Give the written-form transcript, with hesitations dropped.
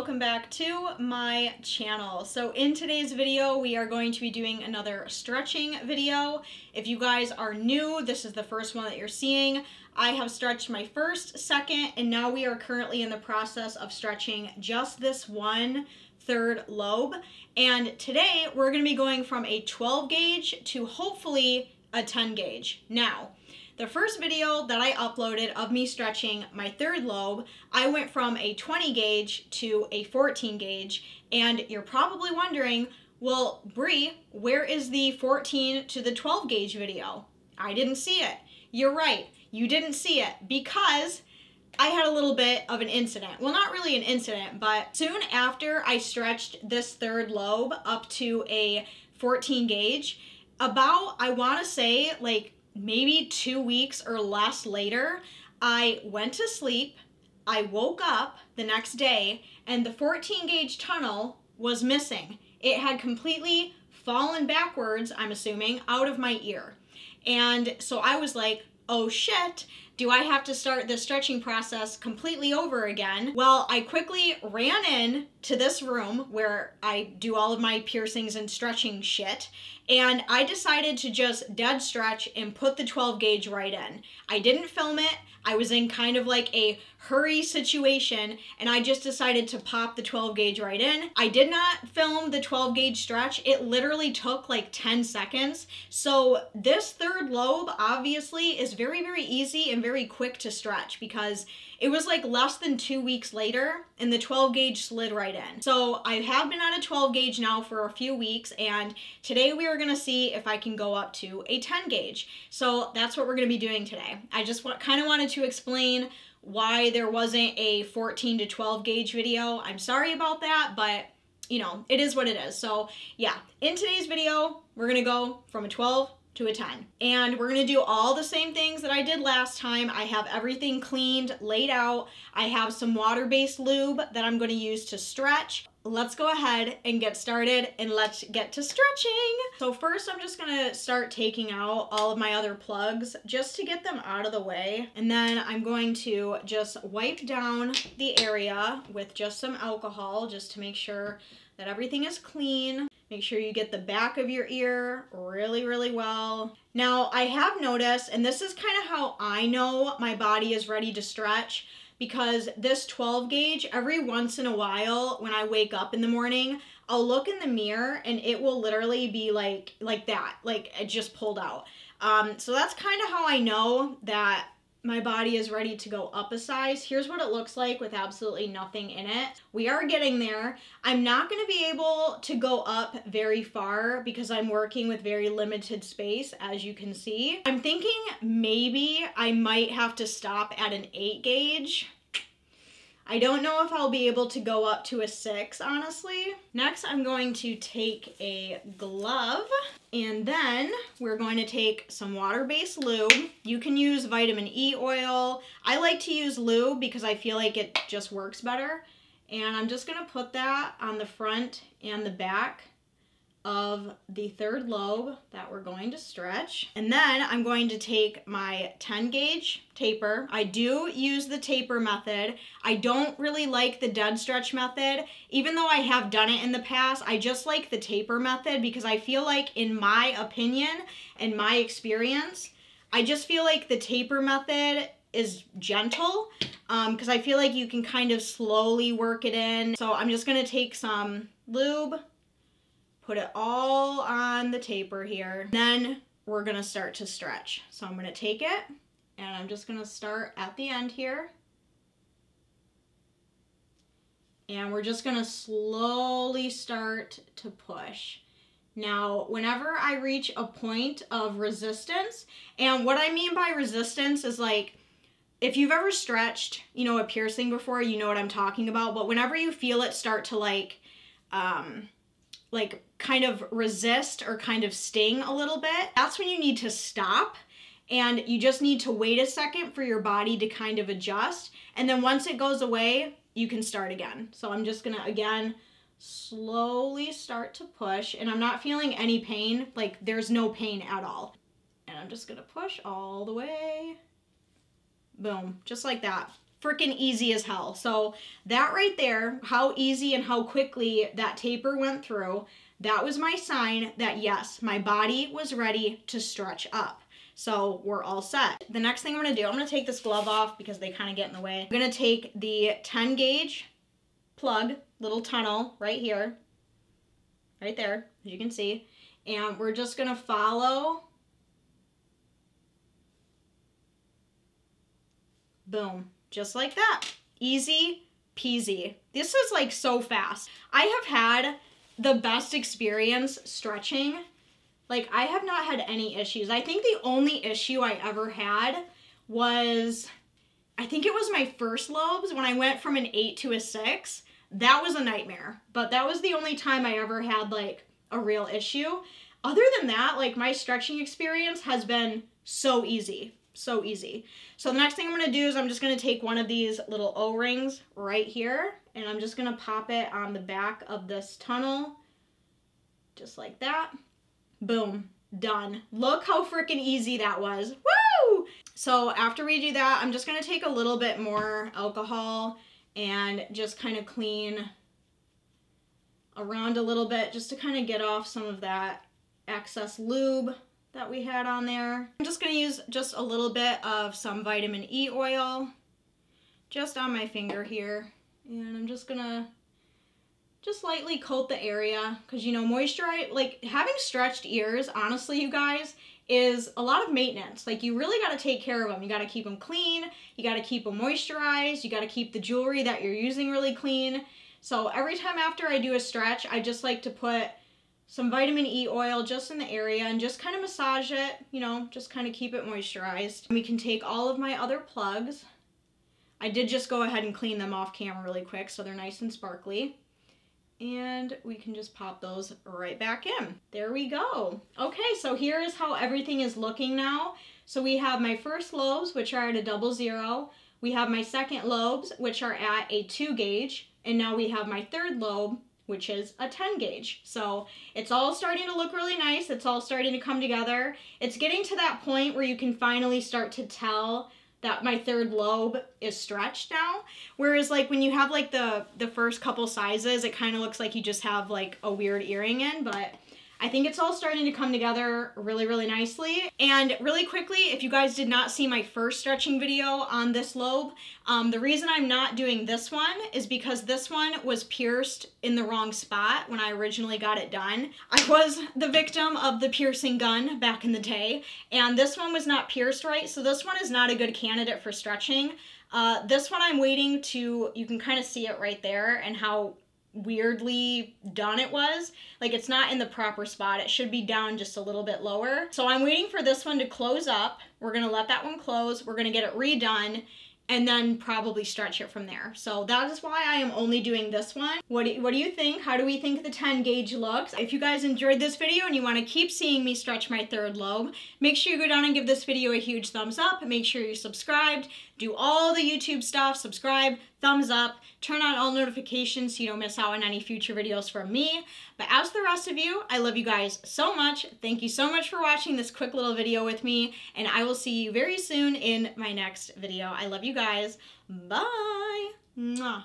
welcome back to my channel. So in today's video, we are going to be doing another stretching video. If you guys are new, this is the first one that you're seeing. I have stretched my first, second, and now we are currently in the process of stretching just this one third lobe. And today we're going to be going from a 12 gauge to hopefully a 10 gauge. Now, the first video that I uploaded of me stretching my third lobe, I went from a 20 gauge to a 14 gauge, and you're probably wondering, well, Bree, where is the 14 to the 12 gauge video? I didn't see it. You're right, you didn't see it because I had a little bit of an incident. Well, not really an incident, but soon after I stretched this third lobe up to a 14 gauge, about, I want to say, like, maybe 2 weeks or less later, I went to sleep, I woke up the next day, and the 14 gauge tunnel was missing. It had completely fallen backwards, I'm assuming, out of my ear. And so I was like, oh shit, do I have to start the stretching process completely over again? Well, I quickly ran in to this room where I do all of my piercings and stretching shit, and I decided to just dead stretch and put the 12 gauge right in. I didn't film it. I was in kind of like a hurry situation, and I just decided to pop the 12 gauge right in. I did not film the 12 gauge stretch. It literally took like 10 seconds. So this third lobe obviously is very, very easy and very quick to stretch because it was like less than 2 weeks later and the 12 gauge slid right in. So I have been on a 12 gauge now for a few weeks, and today we are gonna see if I can go up to a 10 gauge. So that's what we're gonna be doing today. I just kind of wanted to explain why there wasn't a 14 to 12 gauge video. I'm sorry about that, but you know, it is what it is. So yeah, in today's video, we're gonna go from a 12 to a 10. And we're gonna do all the same things that I did last time. I have everything cleaned, laid out. I have some water-based lube that I'm gonna use to stretch. Let's go ahead and get started, and let's get to stretching. So first I'm just gonna start taking out all of my other plugs just to get them out of the way. And then I'm going to just wipe down the area with just some alcohol just to make sure that everything is clean. Make sure you get the back of your ear really, really well. Now, I have noticed, and this is kind of how I know my body is ready to stretch, because this 12 gauge, every once in a while when I wake up in the morning, I'll look in the mirror and it will literally be like that, like it just pulled out. So that's kind of how I know that my body is ready to go up a size. Here's what it looks like with absolutely nothing in it. We are getting there. I'm not going to be able to go up very far because I'm working with very limited space, as you can see. I'm thinking maybe I might have to stop at an 8 gauge. I don't know if I'll be able to go up to a 6, honestly. Next, I'm going to take a glove, and then we're going to take some water-based lube. You can use vitamin E oil. I like to use lube because I feel like it just works better. And I'm just gonna put that on the front and the back of the third lobe that we're going to stretch. And then I'm going to take my 10 gauge taper. I do use the taper method. I don't really like the dead stretch method. Even though I have done it in the past, I just like the taper method because I feel like, in my opinion and my experience, I just feel like the taper method is gentle because I feel like you can kind of slowly work it in. So I'm just gonna take some lube, put it all on the taper here. Then we're gonna start to stretch. So I'm gonna take it and I'm just gonna start at the end here. And we're just gonna slowly start to push. Now, whenever I reach a point of resistance, and what I mean by resistance is like, if you've ever stretched, you know, a piercing before, you know what I'm talking about, but whenever you feel it start to like kind of resist or kind of sting a little bit, that's when you need to stop, and you just need to wait a second for your body to kind of adjust, and then once it goes away, you can start again. So I'm just gonna, again, slowly start to push, and I'm not feeling any pain, like there's no pain at all. And I'm just gonna push all the way. Boom, just like that. freaking easy as hell. So that right there, how easy and how quickly that taper went through, that was my sign that yes, my body was ready to stretch up. So we're all set. The next thing I'm gonna do, I'm gonna take this glove off because they kind of get in the way. I'm gonna take the 10 gauge plug, little tunnel right here, right there, as you can see. And we're just gonna follow. Boom, just like that. Easy peasy. This is like so fast. I have had the best experience stretching. Like, I have not had any issues. I think the only issue I ever had was, I think it was my first lobes when I went from an 8 to a 6. That was a nightmare. But that was the only time I ever had like a real issue. Other than that, like my stretching experience has been so easy. So easy. So the next thing I'm going to do is I'm just going to take one of these little O-rings right here. And I'm just going to pop it on the back of this tunnel. Just like that. Boom, done. Look how freaking easy that was. Woo! So after we do that, I'm just gonna take a little bit more alcohol and just kind of clean around a little bit just to kind of get off some of that excess lube that we had on there. I'm just gonna use just a little bit of some vitamin E oil just on my finger here. And I'm just gonna just lightly coat the area because, you know, moisturize, like having stretched ears, honestly, you guys, is a lot of maintenance. Like, you really got to take care of them. You got to keep them clean. You got to keep them moisturized. You got to keep the jewelry that you're using really clean. So every time after I do a stretch, I just like to put some vitamin E oil just in the area and just kind of massage it, you know, just kind of keep it moisturized. We can take all of my other plugs. I did just go ahead and clean them off camera really quick so they're nice and sparkly. And we can just pop those right back in. There we go. Okay, so here is how everything is looking now. So we have my first lobes, which are at a 00. We have my second lobes, which are at a 2 gauge. And now we have my third lobe, which is a 10 gauge. So it's all starting to look really nice. It's all starting to come together. It's getting to that point where you can finally start to tell that my third lobe is stretched now. Whereas like when you have like the first couple sizes, it kind of looks like you just have like a weird earring in, but I think it's all starting to come together really, really nicely. And really quickly, if you guys did not see my first stretching video on this lobe, the reason I'm not doing this one is because this one was pierced in the wrong spot when I originally got it done. I was the victim of the piercing gun back in the day, and this one was not pierced right, so this one is not a good candidate for stretching. This one I'm waiting to, you can kind of see it right there and how weirdly done it was. Like, it's not in the proper spot. It should be down just a little bit lower. So I'm waiting for this one to close up. We're gonna let that one close. We're gonna get it redone and then probably stretch it from there. So that is why I am only doing this one. What do you think? How do we think the 10 gauge looks? If you guys enjoyed this video and you want to keep seeing me stretch my third lobe, make sure you go down and give this video a huge thumbs up. Make sure you're subscribed. Do all the YouTube stuff. Subscribe, thumbs up, turn on all notifications so you don't miss out on any future videos from me. But as the rest of you, I love you guys so much. Thank you so much for watching this quick little video with me, and I will see you very soon in my next video. I love you guys. Bye. Mwah.